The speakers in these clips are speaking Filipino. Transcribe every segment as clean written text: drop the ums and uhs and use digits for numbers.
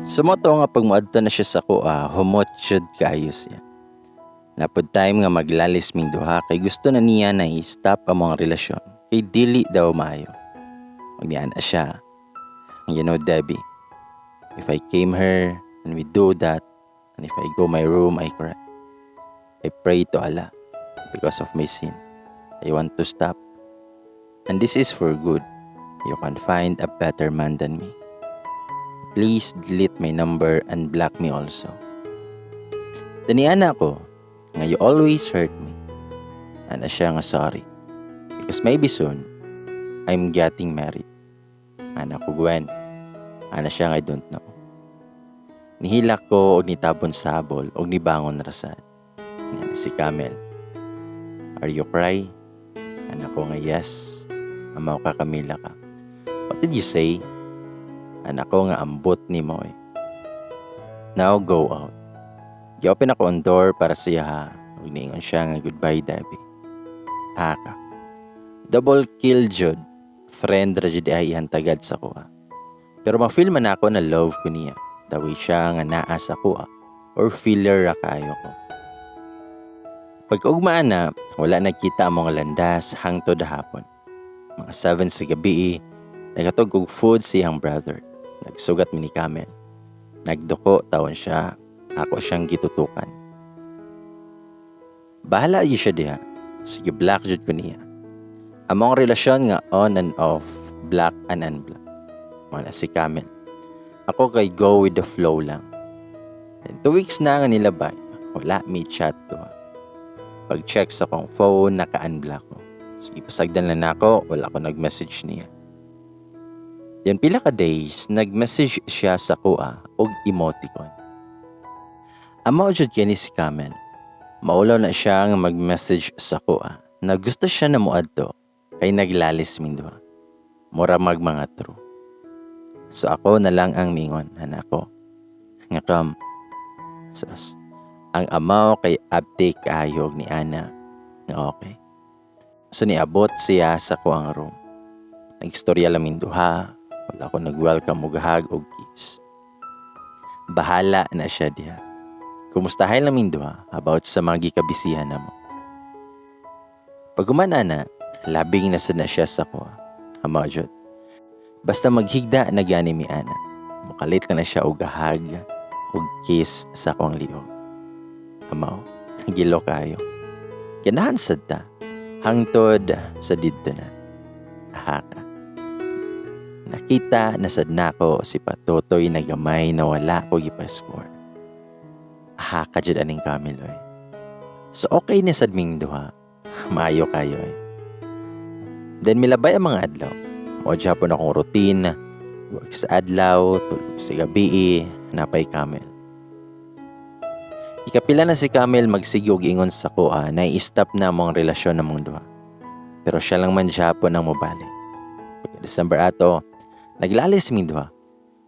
Sumoto nga pag muadto na siya sa kuha, humot jud kaayo siya. Napod time nga maglalis ming duha kay gusto na niya na i-stop ang mga relasyon kay dili daw maayo. Magniana siya. You know, Debbie, if I came here and we do that, and if I go my room, I cry. I pray to Allah because of my sin. I want to stop. And this is for good. You can find a better man than me. Please delete my number and block me also. Taniana ko, nga you always hurt me. Ana siya nga sorry. Because maybe soon, I'm getting married. Ana ko Gwen. Ana siya nga I don't know. Nihilak ko o nitabon sabol o nibangon rasan. Yan si Camel. Are you cry? Ana ko nga yes. Amaw ka Camila ka. What did you say? Anak ko nga ambot ni mo eh. Now go out. Gi-open ako ang door para siya ha. Huwag niingon siya nga goodbye Debbie. Haka. Double kill jud. Friend ra jud ay ihantagad sa kuha. Pero ma-feel man ako na love ko niya. Dawi siya nga naa sa kuha. Or filler ra kaayo ko. Pag ugmaan na, wala nagkita ang mga landas hangtod hapon. Mga 7 sa gabi nagatog og food siyang brother. Nagsugat mi ni Camel. Nagduko tawon siya. Ako siyang gitutukan. Bahala yi siya diha. Sige black jud ko niya. Among relasyon nga on and off, black and unblock. Mana si Camel. Ako kay go with the flow lang. And 2 weeks na nga nilabay. Wala mi chat to. Pag-check sa kong phone, naka-unblock ko. Sige pasagdan lang ako, wala ko nag-message niya. Yan pila ka days, nag-message siya sa kuha og emoticon. Amaw jud kini si Camel. Maulaw na siya nga mag-message sa kuha na gusto siya na muadto kay naglalis min duha. Mura mga true. So ako na lang ang mingon, hanako. Nga kam. Sus. Ang amaw kay update kaayog ni Ana. Nga okay. So niabot siya sa kuang room. Nagstorya lamin duha. Wala ko nag-welcome og hug og kiss. Bahala na siya diha. Kumustahin lamin duha about sa mga gikabisihan na mo. Pag umana na, labing nasad na siya sa kuha. Amaw jud. Basta maghigda na gani mi Ana. Mukalit na siya og hug og kiss sa kuang liog. Amaw, gilo kayo. Ganahan sad ta. Hangtod sa didto na. Haka. Nakita na sad nako si Patotoy na gamay na wala ko gipa-score. Haka jud aning Camilo eh. So okay ni sad ming duha. Maayo kayo eh. Then milabay ang mga adlaw. O Japon akong routine. Work sa adlaw, tulog sa gabi, napay Camel. Ikapila na si Camel magsige og ingon sa kuha na i-stop na mong relasyon na mong duha. Pero siya lang man Japon ang mobalik. Pag December ato, naglalis ming duha.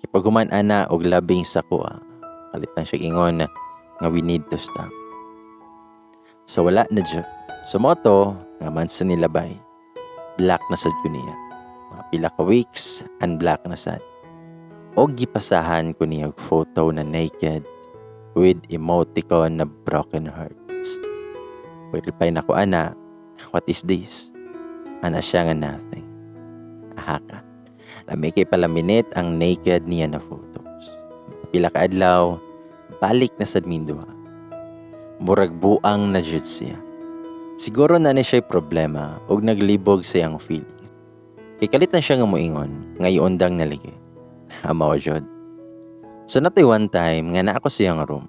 Kipag human ana og labing sa kuha, kalit na siya ingon nga we need to stop. So wala na dyan. Sumoto nga man sa nilabay. Black na sad ko niya. Mga pila ka weeks, unblock na sad. O gipasahan ko niya og photo na naked with emoticon na broken hearts. Reply na ko, Ana, what is this? Ana siya nga nothing. Ahaka. Lami kay palaminit ang naked niya na photos. Pila ka adlaw, balik na sad minduha. Murag buang na jud siya. Siguro na ni siya'y problema og naglibog siyang feelings. Kay kalit na siya nga moingon, ngayon dang naligid. Amaw jud. So natoy one time nga na ako siyang room.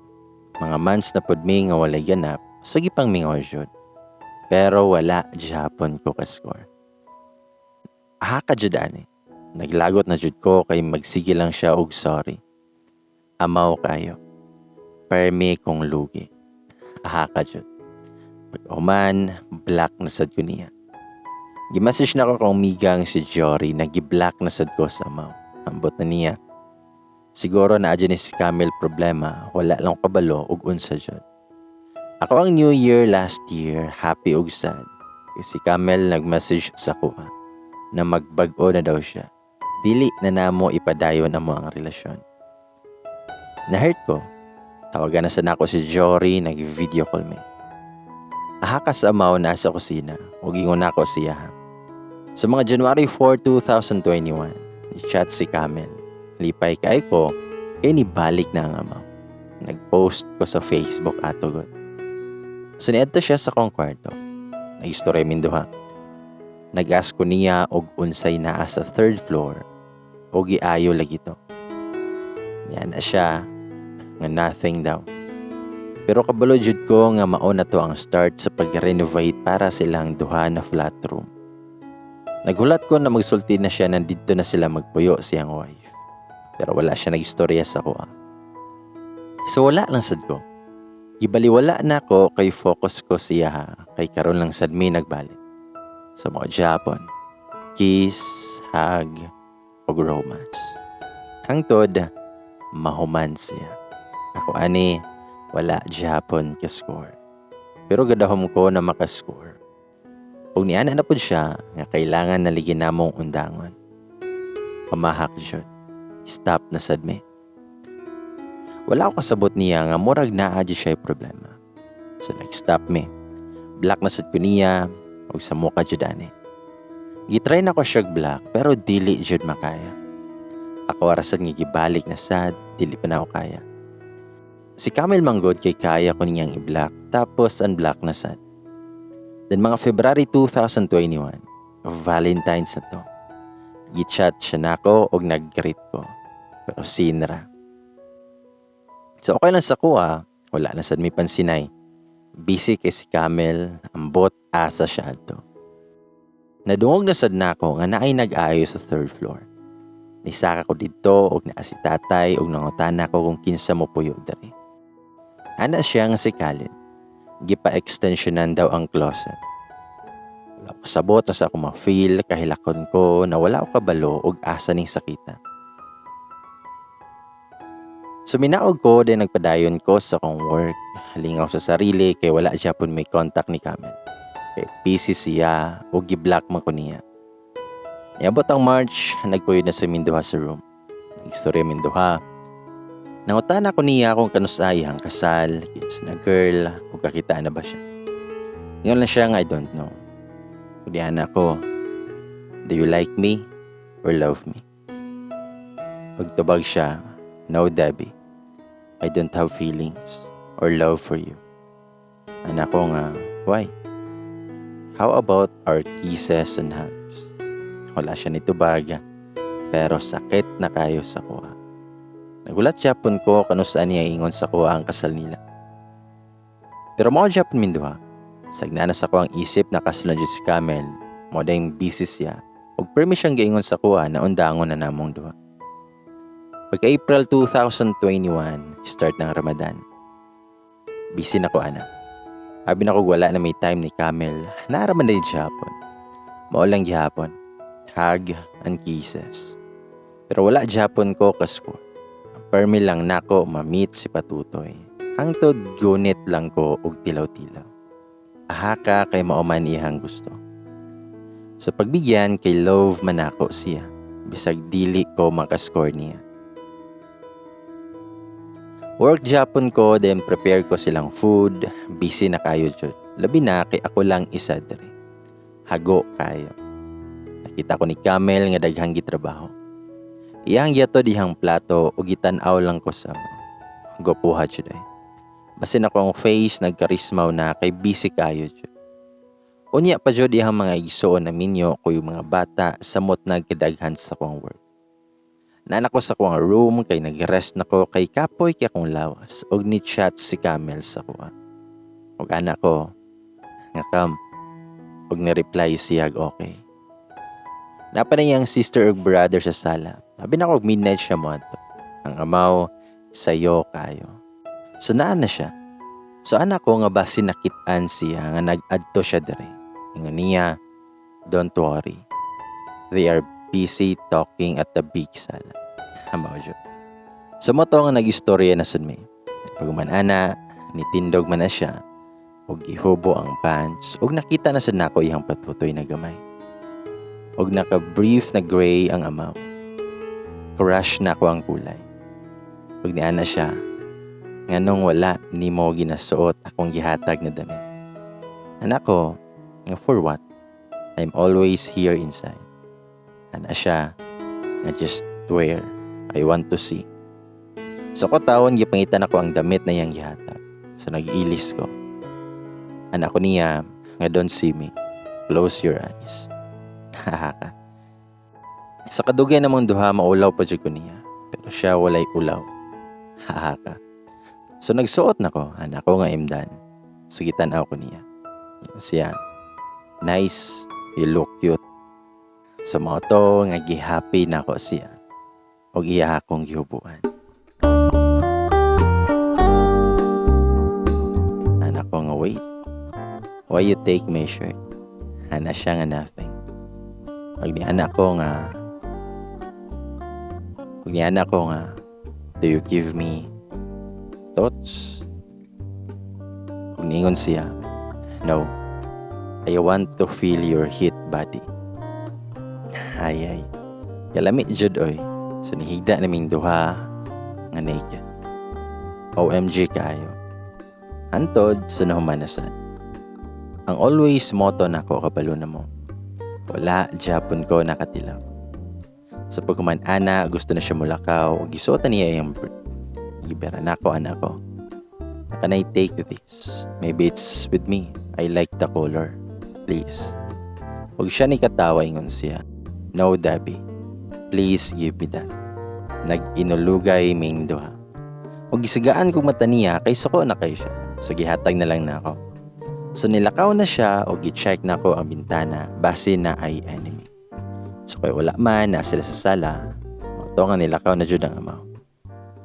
Mga months na pod mi nga walay ganap, sige pang mingaw jud. Pero wala Japon ko ka-score. Ahaka jud ani. Naglagot na jud ko kay magsige lang siya og sorry. Amaw kayo. Permi kong lugi. Ahaka jud. Pag uman, black na sad ko niya. Gimasage na ko kong migang si Jory na gi-black na sad ko sa amaw. Ambot na niya. Siguro na adyan ni si Camel problema, wala lang kabalo ug unsa jud. Ako ang New Year last year, happy ug sad. Si Camel nag-message sa kuha na magbag-o na daw siya. Dili na namo ipadayon ang mga relasyon. Na-hurt ko. Tawagan na sa nako si Jory, nag-video call me. Ahakas amaw na sa kusina, ug ingon nako siya. Sa mga January 4, 2021, i-chat si Camel. Lipay kay ko, kay nibalik na ang amaw. Nag-post ko sa Facebook atugod. So niadto siya sa kong kwarto. Nag-istorya minduha. Nag-ask ko niya og unsay naa sa third floor og giayo lagi to. Yan na siya nga nothing daw. Pero kabalo jud ko nga mao na to ang start sa pag-renovate para silang duha na flat room. Nagulat ko na magsulti na siya nandito na sila magpuyo siyang wife. Pero wala siya nag-istorya sa kuha. So wala lang sad ko. Gibaliwala na ko kay focus ko siya kay karon lang sad mi nagbalik. Sa mga Japon, kiss, hug, o romance. Hangtod, mahuman siya. Ako ani, wala Japon ka-score. Pero gadahom ko na maka-score. Ug niana na pud siya nga kailangan naligin namong undangon. Kamahak jud. Stop na sad mi. Wala ako kasabot niya nga murag naa di siya problema. So nag-stop mi. Black na sad ko niya ug sa mukha jud ani. Gitry na ko siya black pero dili jud makaya. Ako arasad nga gibalik na sad, dili pa na ako kaya. Si Camel manggod kay kaya ko niyang i-black tapos unblock na sad. Then mga February 2021, Valentine's na to. Gichat siya nako og nag-greet ko. Pero sinra. So okay lang sa kuha, wala na sad may pansinay. Busy kay si Camel, ambot asa siya ato. Nadungog na sad nako nga naay nag-ayo sa third floor. Nisaka ko dito og naa si tatay og nangutana ko kung kinsa mo puyo diri. Ana siya nga si Kalin. Gipa-extensionan daw ang closet. Wala ko sabot sa ako ma-feel kahilakon ko na wala ko kabalo og asa ning sakita. Suminaog ko din nagpadayon ko sa kong work. Halingaw sa sarili kay wala Japon may contact ni Camel. Kay busy siya o gi-block man ko niya. Niabot ang March, nagkuyod na sa Minduha sa room. Nag-istorya Minduha. Nangutan ako niya kung kanusay ang kasal, kids na girl, o kakita na ba siya. Ngayon lang siya nga I don't know. Kudihan ako, do you like me or love me? Pagtubag siya, no Debbie, I don't have feelings or love for you. Anak ko nga, why? How about our kisses and hugs? Wala siya nitubag, pero sakit na kayo sa kuha. Nagulat Japon ko kano saan niya ingon sa kuha ang kasal nila. Pero mga Japon minduha, sagnanas ako ang isip na kasalan dyan si Camel, mo dahing busy siya, ug permi siyang gaingon sa kuha na undangon na namong duha. Pagka April 2021, start ng Ramadan. Busy na ko ana. Abi na ko wala na may time ni Camel, naaraman na yung Japon. Maulang gihapon, hug and kisses. Pero wala Japon ko kasko. Permi lang nako ma-meet si Patutoy. Hangtod gunit lang ko og tilaw-tilaw. Ahaka kay mauman iyang gusto. Sa pagbigyan kay love man ako siya. Bisag dili ko makascore niya. Work Japon ko, then prepare ko silang food. Busy na kayo jud. Labi na kay ako lang isa diri. Hago kayo. Nakita ko ni Camel nga daghang gitrabaho. Iyang yato dihang plato o gitan-aw lang ko sa gopuha jud ay. Basin ako ang face nagkarismaw na kay busy kayo jud. Unya pa jud iyang mga igsoon na minyo ko yung mga bata samot nagkadaghan sa kong work. Naanak ko sa kong room kay nag-rest na ko kay kapoy kay akong lawas og ni chat si Camel sa kuha. Og anak ko nga kam og ni-reply siya okay. Napa na iyang sister ug brother sa sala. Sabi na ko midnight siya mo ato. Ang amaw sayo kayo. So naan na siya. So anak ko nga basi nakitaan siya nga nag-adto siya diri. Ingon niya, don't worry. They are busy talking at the big sala. Amaw jud. So mo to nga nag-istorya na sud mi. Pagman ana, nitindog man na siya. Og gihubo ang pants. Og nakita na sad nako iyang patutoy na gamay. Og naka-brief na gray ang amaw. Crush na ko ang kulay. Ug niana siya, nganong wala nimo ginasuot akong gihatag na damit. Anak ko, nga for what? I'm always here inside. Ana siya, nga just where I want to see. So ko tawon gipangitan ako ang damit na iyang gihatag. So nag-ilis ko. Anak ko niya, nga don't see me. Close your eyes. Haha. Sa kadugay namang duha maulaw pa jud ko niya. Pero siya walay ulaw. Haha. So nagsuot na ko, anak ko nga imdan. So gitanaw ko niya. Siya, nice, you look cute. So mga to nga gihappy na ko siya. O iya akong gihubuan. Anak ko nga wait. Why you take my shirt? Ana siya nga nothing. Pag ni anak ko nga do you give me thoughts? Kung ningon siya, no. I want to feel your heat body. Ay. Kalami jud oy. So nihigda naming duha nga naked. OMG kayo. Hantod sa nahumanasan. Ang always motto nako kabalo na mo. Wala Japon ko nakatilaw. Sa pagkuman ana, gusto na siya mulakaw. Gisuotan niya yung bird. Gibera na ako, anak ko. Can I take this? Maybe it's with me. I like the color. Please. Huwag siya ni katawa ingon siya. No, Debbie. Please give me that. Nag-inulugay ming duha. Huwag isigaan kong mata niya kay suko na kay siya. So gihatag na lang na ako. So nilakaw na siya o gi-check na ko ang bintana base na ay enemy. So kaya wala man na sila sa sala, ito nga nilakaw na jud ang amaw.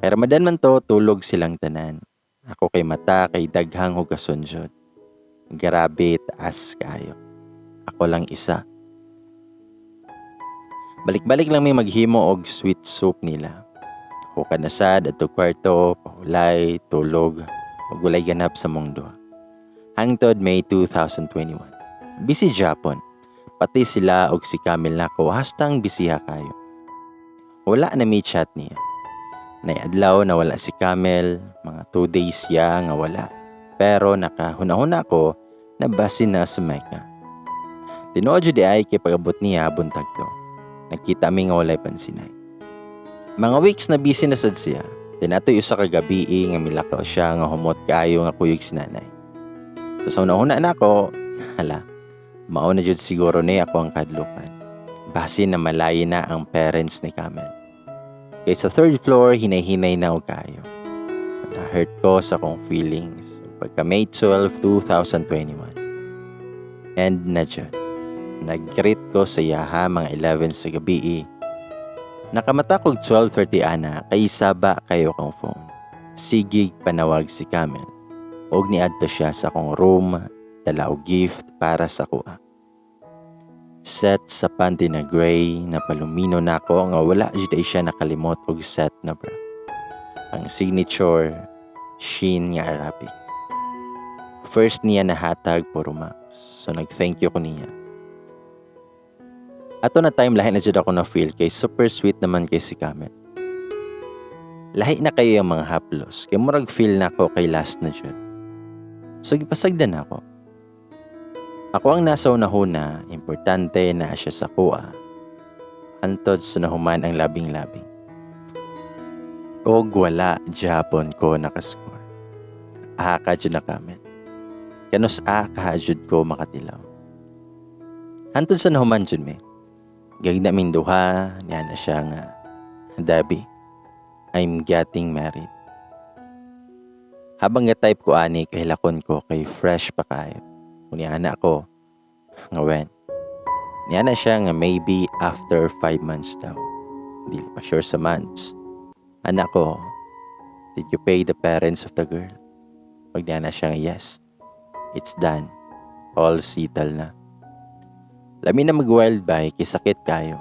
Kaya Ramadan man to, tulog silang tanan. Ako kay mata kay daghang hugason jud. Grabe taas kayo. Ako lang isa. Balik-balik lang may maghimo og sweet soup nila. Hukad na sad adto kwarto, pahulay, tulog, ug walay ganap sa mong duha. Hangtod May 2021. Busy Japon. Pati sila og si Camel nako hastang bisiha kayo. Wala na may chat niya. Naiadlaw na wala si Camel, mga 2 days siya nga wala. Pero nakahuna-huna ko na basin na sa Mecca. Tinuod jud ay kay pagabot niya buntag to. Nakita mi nga walay pansinay. Mga weeks na busy na sad siya. Tinatoy usa ka gabi nga milakaw siya nga humot kaayo nga kuyog si nanay. So sa una na ako, hala. Mao na jud siguro ni ako ang kadlukan. Base na malayo na ang parents ni Camel. Kay sa 3rd floor, hinay-hinay na og kayo. Na-hurt ko sa kong feelings. Pagka May 12, 2021. And na jud. Nag-greet ko sa yaha mga 11 sa gabi. Nakamata kog 12:30 ana kay saba kayo kong phone. Sigig panawag si Camel. Og niadto siya sa akong room, dala og gift para sa kuha. Set sa panty na gray na palumino na ako nga wala jud siya nakalimot og set na bra. Ang signature Shein nga Arabic. First niya nahatag puro max. So nag-thank you ko niya. Ato na time lahi na jud ako na feel kay super sweet naman kay si Camel. Lahi na kayo yung mga haplos kay murag feel na ako kay last na jud. So gipasagdan ako. Ako ang nasa unahuna, importante na siya sa kuha. Antod sa nahuman ang labing-labing. Og wala Japon ko nakascore. Ka jud na Camel. Kanus ka jud ko makatilaw. Antod sa nahuman jud me. Gagna min duha, niya na siya nga. Debbie, I'm getting married. Habang ga-type ko ani kay lakon ko kay fresh pa kayo. Uniya na ako nga when. Niya na siya nga maybe after 5 months daw. Hindi pa sure sa months. Anak ko, did you pay the parents of the girl? Pag niya na siya nga yes. It's done. All settled na. Lami na mag-wild by kay sakit kayo.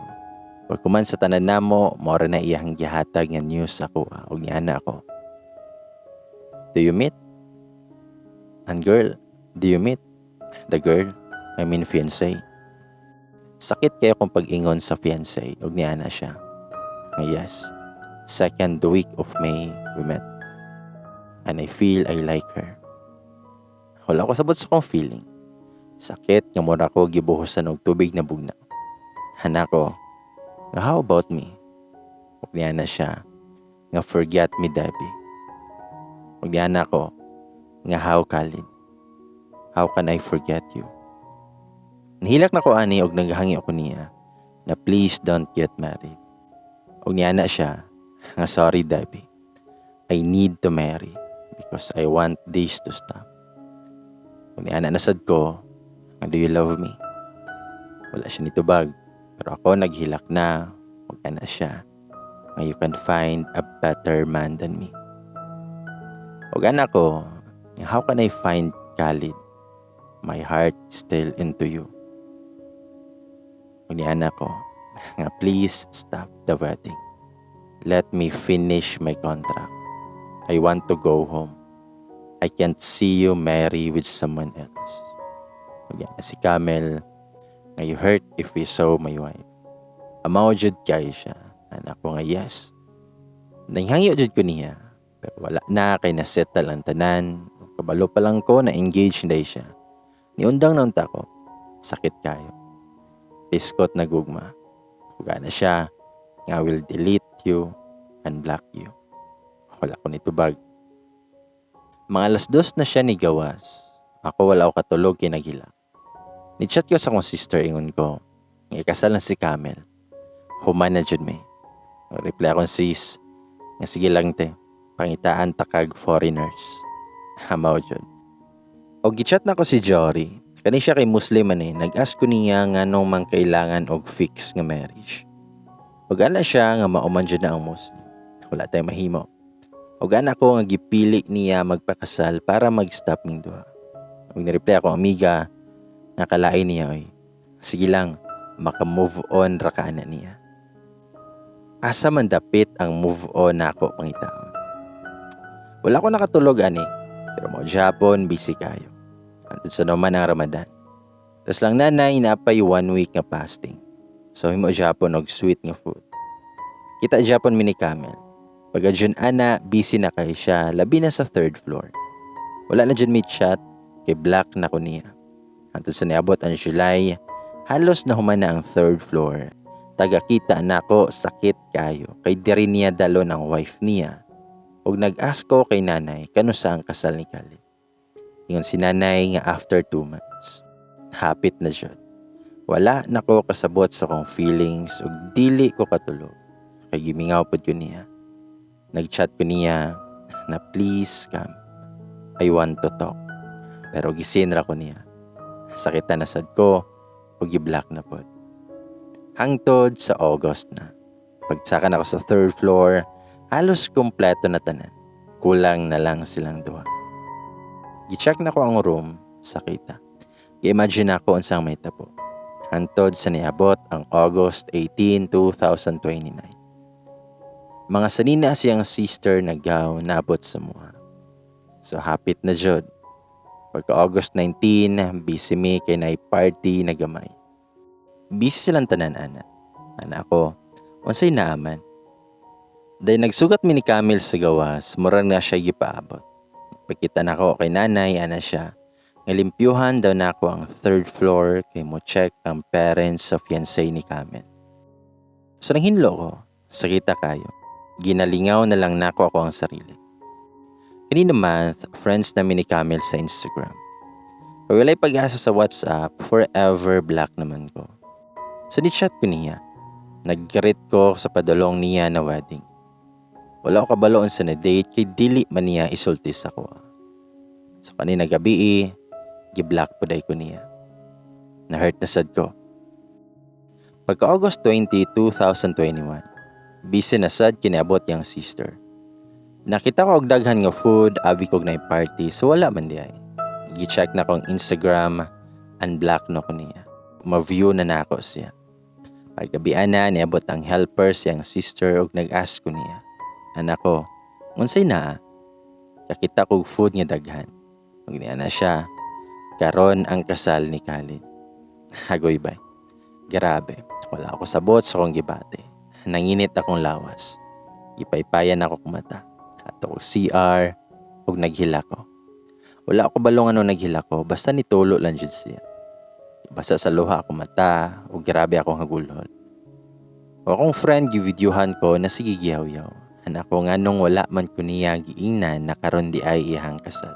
Pag kuman sa tanan namo, mora na iyang gihatag nga news ako. Og niya na ako. Do you meet? And girl, do you meet? The girl, I mean fiancé. Sakit kayo kung pag-ingon sa fiancé. Og niya na siya. Yes. Second week of May, we met. And I feel I like her. Wala ko sabot sa kong feeling. Sakit nga mura ko gibuhusan og tubig na bugnaw. Hanako, nga how about me? Ug niya na siya, nga forget me Debbie. Ug niya na ko, nga how Khalid? How can I forget you? Nahilak na ko ani og naghangi ako niya na please don't get married. Ug niya na siya, nga sorry Debbie. I need to marry because I want this to stop. Ug niya na nasad ko, nga do you love me? Wala siya nitubag, pero ako naghilak na, ug na siya. Nga you can find a better man than me. Ug anak ko, how can I find Khalid? My heart still into you. Ug anak ko, nga please stop the wedding. Let me finish my contract. I want to go home. I can't see you marry with someone else. Ug si Camel, nga you hurt if we saw my wife. Amaw jud kay siya. Anak ko nga yes. Nanghangyo jud ko niya. Pero wala na kay nasettle ang tanan. Kabalo pa lang ko na engaged na siya. Niundang naunta ko. Sakit kayo. Iskot na gugma. Huga na siya. Nga will delete you and block you. Wala ko nitubag. Mga alas 2 na siya ni gawas. Ako wala ko katulog kinagila. Ni-chat ko sa kong sister ingon ko. Ikasal na si Camel. Human na jud may. Reply akong sis. Nga sige lang te. Pangitaan takag foreigners. Hamaw jud. O gichat na ko si Jory. Kani siya kay Muslim man nag-ask ko niya nga nung mang kailangan og fix nga marriage. Ug ana siya nga mauman jud na ang Muslim. Wala tay mahimo. Ug ana ko nga gipili niya magpakasal para mag-stop ming duha. Ug ni-reply ako amiga nga kalain niya oy. Sige lang, maka-move on ra ka ana niya. Asa man dapit ang move on nako pangitaon. Wala ko nakatulog ani, pero mo Japon busy kayo. Antud sa naman ang Ramadan. Tapos lang nanay inapay 1 week nga fasting. So himo Japon og sweet nga food. Kita Japon mini Camel. Pagka dyan ana, busy na kay siya, labi na sa 3rd floor. Wala na dyan meet chat, kay black na ko niya. Antud sa niabot ang July, halos na humana ang 3rd floor. Tagakita na ko sakit kayo, kay diri niya dalo ng wife niya. Ug nag-ask ko kay nanay, kano sa ang kasal ni Khalid. Ingon si nanay nga after 2 months. Hapit na jud. Wala na ko kasabot sa kong feelings, ug dili ko katulog. Kay gimingaw pod ko niya. Nag-chat ko niya na please come. I want to talk. Pero gisinra ko niya. Sakitan na sad ko, ug i-block na pod. Hangtod sa August na. Pagsakan ako sa 3rd floor, halos kumpleto na tanan. Kulang na lang silang duha. Gi-check na ko ang room, sakita. I-imagine ako unsang may tapo. Hangtod sa niabot ang August 18, 2029. Mga sanina siyang sister nagaw naabot sa mua. So hapit na jud. Pagka August 19, busy me kay nay party na gamay. Busy silang tanan ana. Ana ako, unsay naaman. Dahil nagsugat mi ni Camille sa gawas, murang na siya gipaabot. Pagkita na ko kay nanay, ana siya. Ngalimpyuhan daw na ako ang 3rd floor kay mo check ang parents sa fiancé ni Camille. So nang hinlo ko, sakita kayo. Ginalingaw na lang nako ako ang sarili. Kanina month, friends namin ni Camille sa Instagram. Pag walay pag-asa sa WhatsApp, forever black naman ko. So ni-chat ko niya. Nag-greet ko sa padulong niya na wedding. Wala ko kabaloon sa na-date kay dili man niya isultis ako. So kanina gabi gi-block po day ko niya. Na-hurt na sad ko. Pagka August 20, 2021, busy na sad kiniabot yang sister. Nakita ko og daghan nga food, abi kog na party, so wala man di ay. Gi-check na kong Instagram, unblock no ko niya. Ma-view na nako siya. Paggabian na, niabot ang helper siyang sister og nag-ask ko niya. Anak ko, unsay na? Kakita kog food nga daghan. Ug niya na siya, karon ang kasal ni Khalid. Hagoy bay. Grabe, wala ako sabot sa kong gibate. Nanginit akong lawas. Ipaypayan ako kumata. Ato ko CR ug naghila ko. Wala ako balong ano naghila ko, basta nitulo lang jud siya. Basta sa luha ako mata ug grabe akong hagulhol. O akong friend givideohan ko na sige giyaw-yaw. Ako nga nung wala man ko niya giingnan na karon di ay iyang kasal.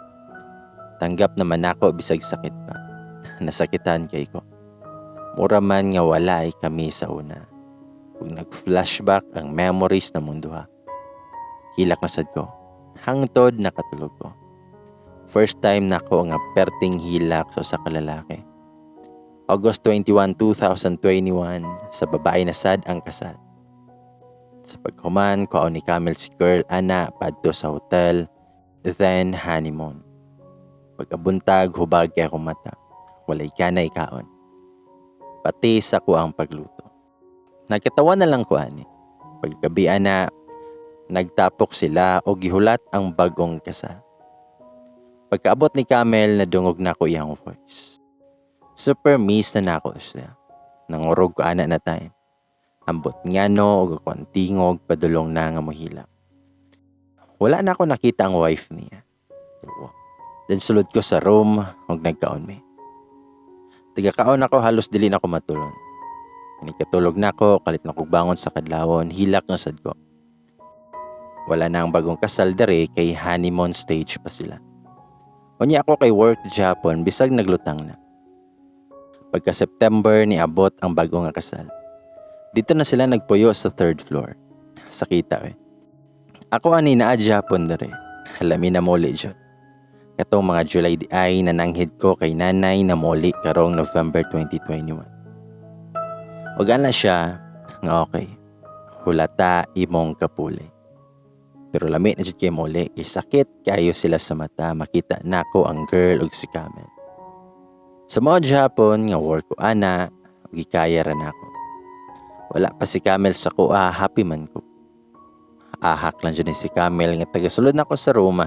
Tanggap naman ako bisag sakit pa. Nasakitan kay ko. Mura man nga wala ay kami sa una. Ug nag-flashback ang memories na munduha. Hilak na sad ko. Hangtod nakatulog ko. First time na ko nga perting hilak sa kalalaki. August 21, 2021, sa babae na sad ang kasal. Sa paghuman, kuaon ni Camel si girl ana padto sa hotel, then honeymoon. Pag-abuntag, hubag kay akong mata. Walay ka na ikaon. Pati sa ko ang pagluto. Nagkatawa na lang ko ani. Paggabi ana, nagtapok sila o gihulat ang bagong kasal. Pagkaabot ni Camel, nadungog na ko iyang voice. Super miss na nako siya. Nangurog ko ana na time. Ambot nga no o kontingog padulong na nga mohila. Wala na ako nakita ang wife niya. Then sulod ko sa room ug nagkaon mi. Tigakaon ako halos dili na ko matulon. Katulog na ko, kalit na kog bangon sa kadlawon, hilak na sad ko. Wala na ang bagong kasal dere kay honeymoon stage pa sila. Unya ako kay work Japon bisag naglutang na. Pagka September ni abot ang bagong kasal. Dito na sila nagpuyo sa 3rd floor. Sakita Ako ani naa Japon dere. Halami na muli jud. Katong mga July di ay nananghid ko kay nanay na muli karong November 2021. Ug ana siya nga okay. Hulata imong kapuli. Pero lami na jud kay muli kay sakit kayo sila sa mata makita nako ang girl ug si Camel. Sa mga Japon nga work ko ana ug gikaya ra nako. Wala pa si Camel sa kuha, happy man ko. Ahak lang dyan si Camel nga tagasulod na ko sa room,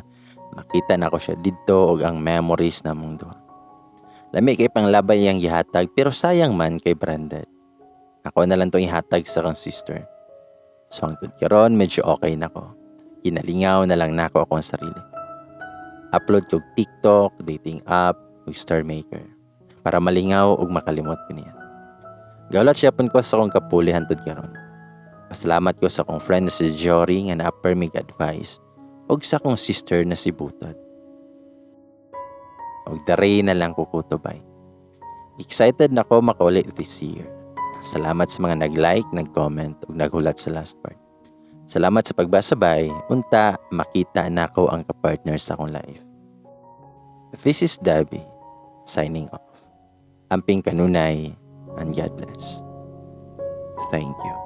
makita na ko siya dito ug ang memories na mong duha. Lami kay panglabay yang gihatag pero sayang man kay branded. Ako na lang tong ihatag sa kang sister. So hangtod karon medyo okay na ko. Ginalingaw na lang nako akong sarili. Upload ko TikTok, dating app, ug Star Maker para malingaw ug makalimot ko niya. Gawlat siya pun ko sa akong kapuli hantod karon. Pasalamat ko sa akong friend na si Jory nga na-offer mig advice ug sa akong sister na si Butod. Ug dare na lang ko kutubay. Excited na ko makauli this year. Salamat sa mga nag-like, nag-comment ug naghulat sa last part. Salamat sa pagbasabay, unta makita na ko ang kapartner sa akong life. This is Dabby, signing off. Amping kanunay, and God bless. Thank you.